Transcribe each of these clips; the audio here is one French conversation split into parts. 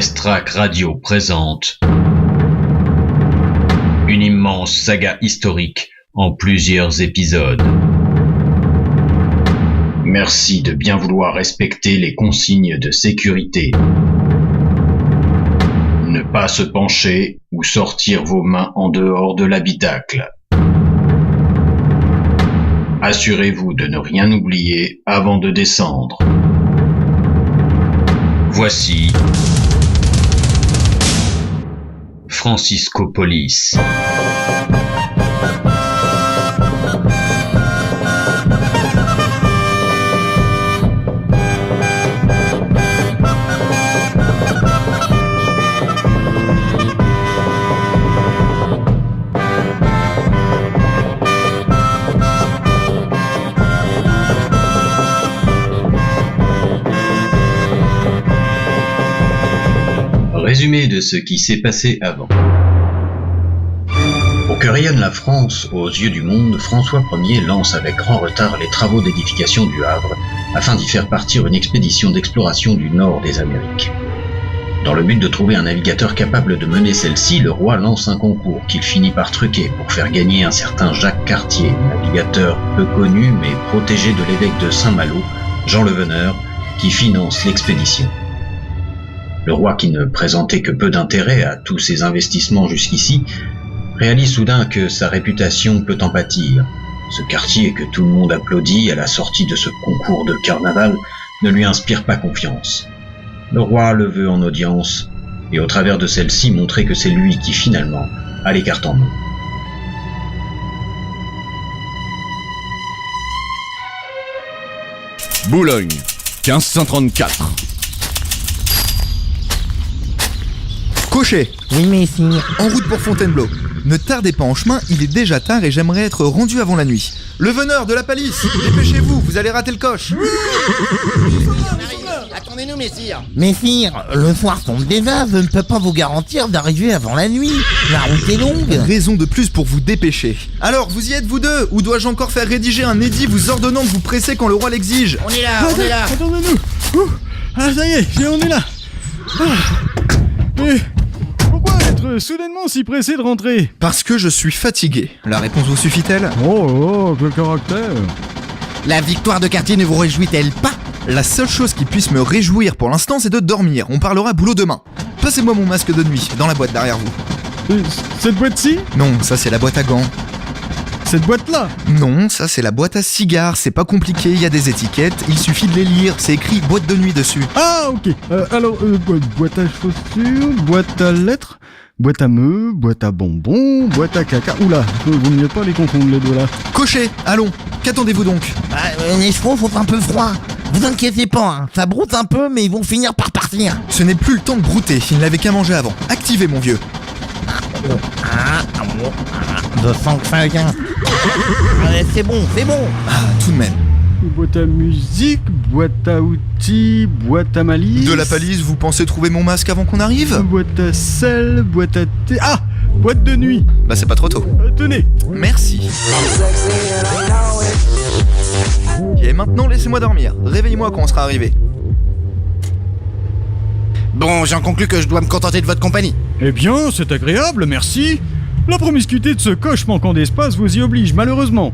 Restrac Radio présente une immense saga historique en plusieurs épisodes. Merci de bien vouloir respecter les consignes de sécurité. Ne pas se pencher ou sortir vos mains en dehors de l'habitacle. Assurez-vous de ne rien oublier avant de descendre. Voici Franciscopolis. Résumé de ce qui s'est passé avant. Pour que rayonne la France aux yeux du monde, François Ier lance avec grand retard les travaux d'édification du Havre afin d'y faire partir une expédition d'exploration du nord des Amériques. Dans le but de trouver un navigateur capable de mener celle-ci, le roi lance un concours qu'il finit par truquer pour faire gagner un certain Jacques Cartier, navigateur peu connu mais protégé de l'évêque de Saint-Malo, Jean le Veneur, qui finance l'expédition. Le roi, qui ne présentait que peu d'intérêt à tous ces investissements jusqu'ici, réalise soudain que sa réputation peut en pâtir. Ce Cartier que tout le monde applaudit à la sortie de ce concours de carnaval ne lui inspire pas confiance. Le roi le veut en audience, et au travers de celle-ci montrer que c'est lui qui finalement a les cartes en main. Boulogne, 1534. Cocher, Oui, messire. en route pour Fontainebleau. Ne tardez pas en chemin, il est déjà tard et j'aimerais être rendu avant la nuit. Le veneur de la palisse, dépêchez-vous, vous allez rater le coche. Attendez-nous, messire. Messire, le soir tombe déjà, je ne peux pas vous garantir d'arriver avant la nuit. La route est longue. Raison de plus pour vous dépêcher. Alors, vous y êtes vous deux, ou dois-je encore faire rédiger un édit vous ordonnant de vous presser quand le roi l'exige? On est là, on est là. Attendez-nous. Ah, ça y est, on est là. Mais pourquoi être soudainement si pressé de rentrer? Parce que je suis fatigué. La réponse vous suffit-elle? Oh, quel caractère. La victoire de Cartier ne vous réjouit-elle pas? La seule chose qui puisse me réjouir pour l'instant, c'est de dormir. On parlera boulot demain. Passez-moi mon masque de nuit, dans la boîte derrière vous. Cette boîte-ci? Non, ça c'est la boîte à gants. Cette boîte-là? Non, ça c'est la boîte à cigares, c'est pas compliqué, il y a des étiquettes, il suffit de les lire, c'est écrit boîte de nuit dessus. Ah, ok. Alors, boîte à chaussures, boîte à lettres, boîte à meux, boîte à bonbons, boîte à caca. Oula, vaut mieux pas les confondre les deux là. Cocher, allons, qu'attendez-vous donc? Les chevaux sont un peu froids. Vous inquiétez pas, hein. Ça broute un peu, mais ils vont finir par partir. Ce n'est plus le temps de brouter, il n'avait qu'à manger avant. Activez mon vieux. Je sens que ça vient. Allez, c'est bon. Ah, tout de même. Boîte à musique, boîte à outils, boîte à malice. De la palisse, vous pensez trouver mon masque avant qu'on arrive? Boîte à sel, boîte à thé. Ah, boîte de nuit. Bah c'est pas trop tôt. Tenez. Merci. Et maintenant laissez-moi dormir. Réveillez-moi quand on sera arrivé. Bon, j'en conclus que je dois me contenter de votre compagnie. Eh bien, c'est agréable, merci. La promiscuité de ce coche manquant d'espace vous y oblige, malheureusement.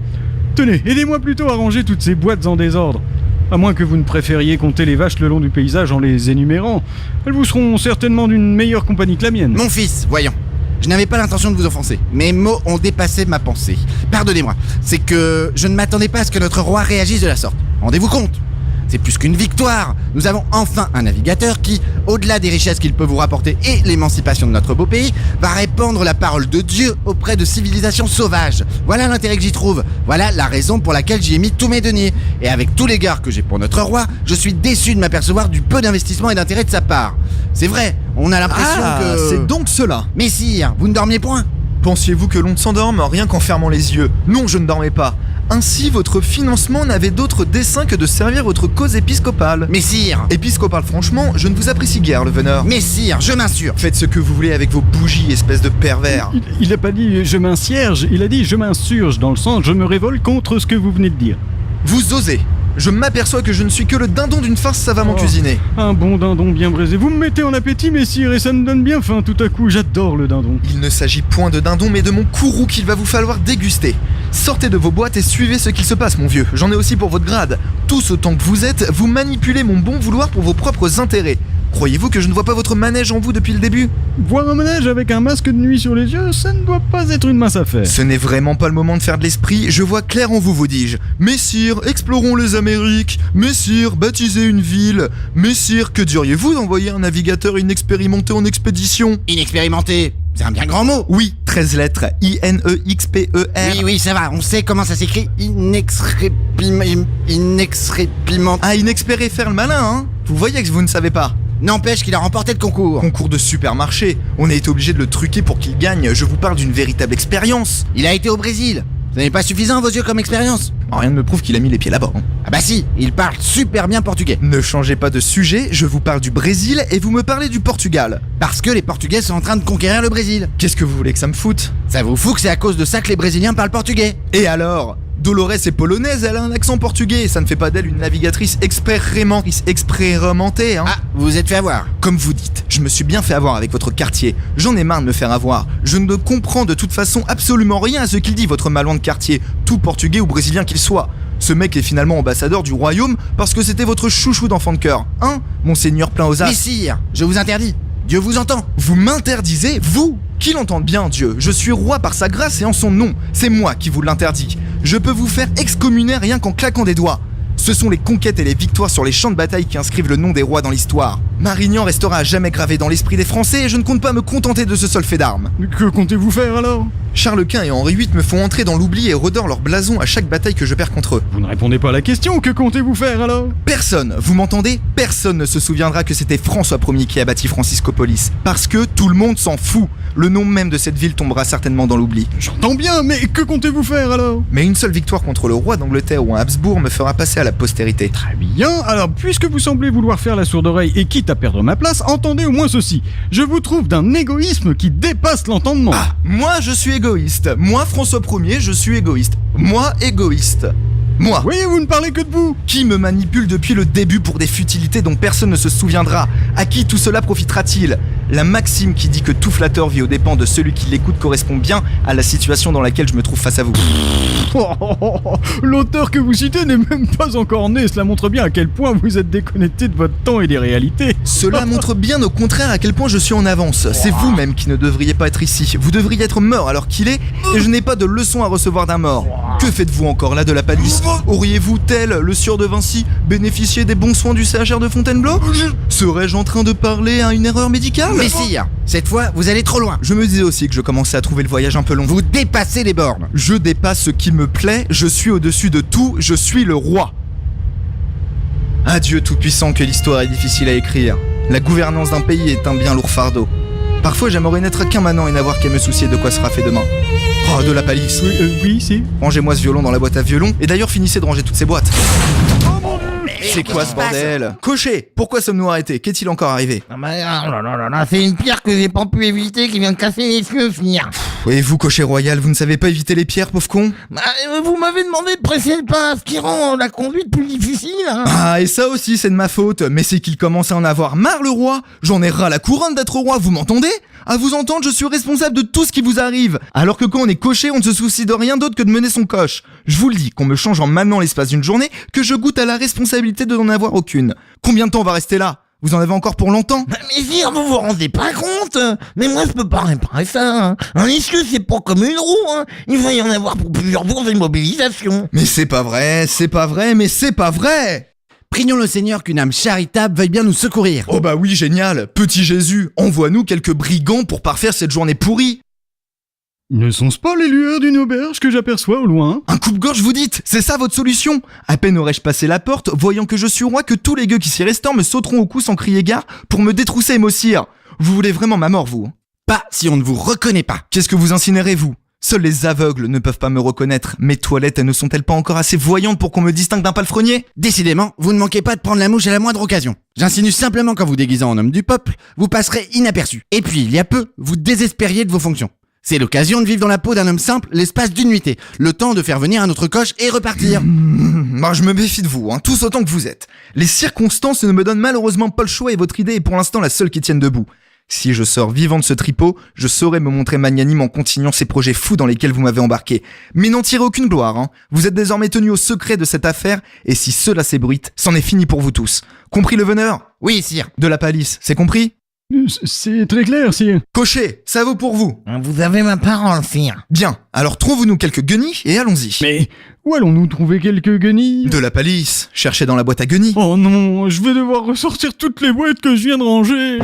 Tenez, aidez-moi plutôt à ranger toutes ces boîtes en désordre. À moins que vous ne préfériez compter les vaches le long du paysage en les énumérant. Elles vous seront certainement d'une meilleure compagnie que la mienne. Mon fils, voyons. Je n'avais pas l'intention de vous offenser. Mes mots ont dépassé ma pensée. Pardonnez-moi. C'est que je ne m'attendais pas à ce que notre roi réagisse de la sorte. Rendez-vous compte. C'est plus qu'une victoire. Nous avons enfin un navigateur qui, au-delà des richesses qu'il peut vous rapporter et l'émancipation de notre beau pays, va répandre la parole de Dieu auprès de civilisations sauvages. Voilà l'intérêt que j'y trouve. Voilà la raison pour laquelle j'y ai mis tous mes deniers. Et avec tout l'égard que j'ai pour notre roi, je suis déçu de m'apercevoir du peu d'investissement et d'intérêt de sa part. C'est vrai, on a l'impression que... c'est donc cela. Messire, vous ne dormiez point? Pensiez-vous que l'on s'endorme rien qu'en fermant les yeux? Non, je ne dormais pas. Ainsi, votre financement n'avait d'autre dessein que de servir votre cause épiscopale. Messire! Épiscopale, franchement, je ne vous apprécie guère, le veneur. Messire, je m'insurge! Faites ce que vous voulez avec vos bougies, espèce de pervers. Il n'a pas dit je m'insierge, il a dit je m'insurge, dans le sens je me révolte contre ce que vous venez de dire. Vous osez. Je m'aperçois que je ne suis que le dindon d'une farce savamment cuisinée. Un bon dindon bien braisé. Vous me mettez en appétit, messire, et ça me donne bien faim tout à coup. J'adore le dindon. Il ne s'agit point de dindon, mais de mon courroux qu'il va vous falloir déguster. Sortez de vos boîtes et suivez ce qu'il se passe, mon vieux. J'en ai aussi pour votre grade. Tous autant que vous êtes, vous manipulez mon bon vouloir pour vos propres intérêts. Croyez-vous que je ne vois pas votre manège en vous depuis le début ? Voir un manège avec un masque de nuit sur les yeux, ça ne doit pas être une mince affaire. Ce n'est vraiment pas le moment de faire de l'esprit, je vois clair en vous, vous dis-je. Messire, explorons les Amériques. Messire, baptisez une ville. Messire, que diriez-vous d'envoyer un navigateur inexpérimenté en expédition ? Inexpérimenté, c'est un bien grand mot. Oui, 13 lettres, I-N-E-X-P-E-R. Oui, ça va, on sait comment ça s'écrit. Inexpériment. Ah, inexpéré faire le malin, hein ? Vous voyez que vous ne savez pas. N'empêche qu'il a remporté le concours. Concours de supermarché. On a été obligé de le truquer pour qu'il gagne. Je vous parle d'une véritable expérience. Il a été au Brésil. Ce n'est pas suffisant à vos yeux comme expérience? Rien ne me prouve qu'il a mis les pieds là-bas. Hein. Ah bah si, il parle super bien portugais. Ne changez pas de sujet, je vous parle du Brésil et vous me parlez du Portugal. Parce que les Portugais sont en train de conquérir le Brésil. Qu'est-ce que vous voulez que ça me foute? Ça vous fout que c'est à cause de ça que les Brésiliens parlent portugais? Et alors? Dolores est polonaise, elle a un accent portugais, ça ne fait pas d'elle une navigatrice expérimentée, hein. Ah, vous vous êtes fait avoir. Comme vous dites, je me suis bien fait avoir avec votre quartier. J'en ai marre de me faire avoir. Je ne comprends de toute façon absolument rien à ce qu'il dit, votre malouin de quartier, tout portugais ou brésilien qu'il soit. Ce mec est finalement ambassadeur du royaume parce que c'était votre chouchou d'enfant de cœur, hein, monseigneur plein aux as. Mais sire, je vous interdis. Dieu vous entend. Vous m'interdisez, vous? Qu'il entende bien, Dieu. Je suis roi par sa grâce et en son nom. C'est moi qui vous l'interdis. Je peux vous faire excommunier rien qu'en claquant des doigts. Ce sont les conquêtes et les victoires sur les champs de bataille qui inscrivent le nom des rois dans l'histoire. Marignan restera à jamais gravé dans l'esprit des Français et je ne compte pas me contenter de ce seul fait d'armes. Que comptez-vous faire alors? Charles Quint et Henri VIII me font entrer dans l'oubli et redorent leur blason à chaque bataille que je perds contre eux. Vous ne répondez pas à la question, que comptez-vous faire alors? Personne, vous m'entendez? Personne ne se souviendra que c'était François Ier qui a bâti Franciscopolis. Parce que tout le monde s'en fout. Le nom même de cette ville tombera certainement dans l'oubli. J'entends bien, mais que comptez-vous faire alors? Mais une seule victoire contre le roi d'Angleterre ou un Habsbourg me fera passer à la postérité. Très bien, alors puisque vous semblez vouloir faire la sourde oreille et quitte à perdre ma place, entendez au moins ceci. Je vous trouve d'un égoïsme qui dépasse l'entendement. Ah, moi je suis égoïste. Moi François Ier, je suis égoïste. Moi égoïste. Moi. Oui, vous ne parlez que de vous. Qui me manipule depuis le début pour des futilités dont personne ne se souviendra? À qui tout cela profitera-t-il? La maxime qui dit que tout flatteur vit aux dépens de celui qui l'écoute correspond bien à la situation dans laquelle je me trouve face à vous. L'auteur que vous citez n'est même pas encore né, cela montre bien à quel point vous êtes déconnecté de votre temps et des réalités. Cela montre bien au contraire à quel point je suis en avance. C'est vous-même qui ne devriez pas être ici. Vous devriez être mort alors qu'il est, et je n'ai pas de leçon à recevoir d'un mort. Que faites-vous encore là de la palisse? Auriez-vous, tel le sieur de Vinci, bénéficié des bons soins du CHR de Fontainebleau? Serais-je en train de parler à une erreur médicale? Mais sire, cette fois, vous allez trop loin. Je me disais aussi que je commençais à trouver le voyage un peu long. Vous dépassez les bornes. Je dépasse ce qui me plaît, je suis au-dessus de tout, je suis le roi. Adieu tout-puissant que l'histoire est difficile à écrire. La gouvernance d'un pays est un bien lourd fardeau. Parfois j'aimerais n'être qu'un manant et n'avoir qu'à me soucier de quoi sera fait demain. Oh, de la palisse. Oui, c'est... Rangez-moi ce violon dans la boîte à violon, et d'ailleurs finissez de ranger toutes ces boîtes. C'est quoi ce qu'est-ce qui se passe? bordel? Cocher, pourquoi sommes-nous arrêtés? Qu'est-il encore arrivé? Ah bah, oh là là, c'est une pierre que j'ai pas pu éviter qui vient de casser les yeux, finir. Et vous, cocher royal, vous ne savez pas éviter les pierres, pauvre con? Bah, vous m'avez demandé de presser le pas, ce qui rend la conduite plus difficile, hein. Ah, et ça aussi c'est de ma faute, mais c'est qu'il commence à en avoir marre le roi. J'en ai ras la couronne d'être roi, vous m'entendez? À vous entendre, je suis responsable de tout ce qui vous arrive. Alors que quand on est cocher, on ne se soucie de rien d'autre que de mener son coche. Je vous le dis, qu'on me change en manant l'espace d'une journée, que je goûte à la responsabilité de n'en avoir aucune. Combien de temps on va rester là? Vous en avez encore pour longtemps? Bah, mais sire, vous vous rendez pas compte? Mais moi, je peux pas réparer ça, hein. Un essieu, c'est pas comme une roue, hein. Il va y en avoir pour plusieurs jours d'immobilisation. Mais c'est pas vrai, mais c'est pas vrai! Prions le Seigneur qu'une âme charitable veuille bien nous secourir. Oh bah oui, génial! Petit Jésus, envoie-nous quelques brigands pour parfaire cette journée pourrie! Ne sont-ce pas les lueurs d'une auberge que j'aperçois au loin? Un coupe-gorge, vous dites? C'est ça votre solution? À peine aurais-je passé la porte, voyant que je suis roi, que tous les gueux qui s'y restent me sauteront au cou sans crier gare pour me détrousser et m'ossir. Vous voulez vraiment ma mort, vous? Pas si on ne vous reconnaît pas. Qu'est-ce que vous incinérez, vous? Seuls les aveugles ne peuvent pas me reconnaître. Mes toilettes ne sont-elles pas encore assez voyantes pour qu'on me distingue d'un palefrenier? Décidément, vous ne manquez pas de prendre la mouche à la moindre occasion. J'insinue simplement qu'en vous déguisant en homme du peuple, vous passerez inaperçu. Et puis, il y a peu, vous désespériez de vos fonctions. C'est l'occasion de vivre dans la peau d'un homme simple l'espace d'une nuitée. Le temps de faire venir un autre coche et repartir. Moi, je me méfie de vous, tous autant que vous êtes. Les circonstances ne me donnent malheureusement pas le choix et votre idée est pour l'instant la seule qui tienne debout. Si je sors vivant de ce tripot, je saurai me montrer magnanime en continuant ces projets fous dans lesquels vous m'avez embarqué. Mais n'en tirez aucune gloire, Vous êtes désormais tenu au secret de cette affaire, et si cela s'ébruite, c'en est fini pour vous tous. Compris le veneur ? Oui, sire. De la palisse, c'est compris ? C'est très clair, sire. Cocher, ça vaut pour vous. Vous avez ma parole, sire. Bien, alors trouvez-nous quelques guenilles et allons-y. Mais où allons-nous trouver quelques guenilles? De la palisse, cherchez dans la boîte à guenilles. Oh non, je vais devoir ressortir toutes les boîtes que je viens de ranger.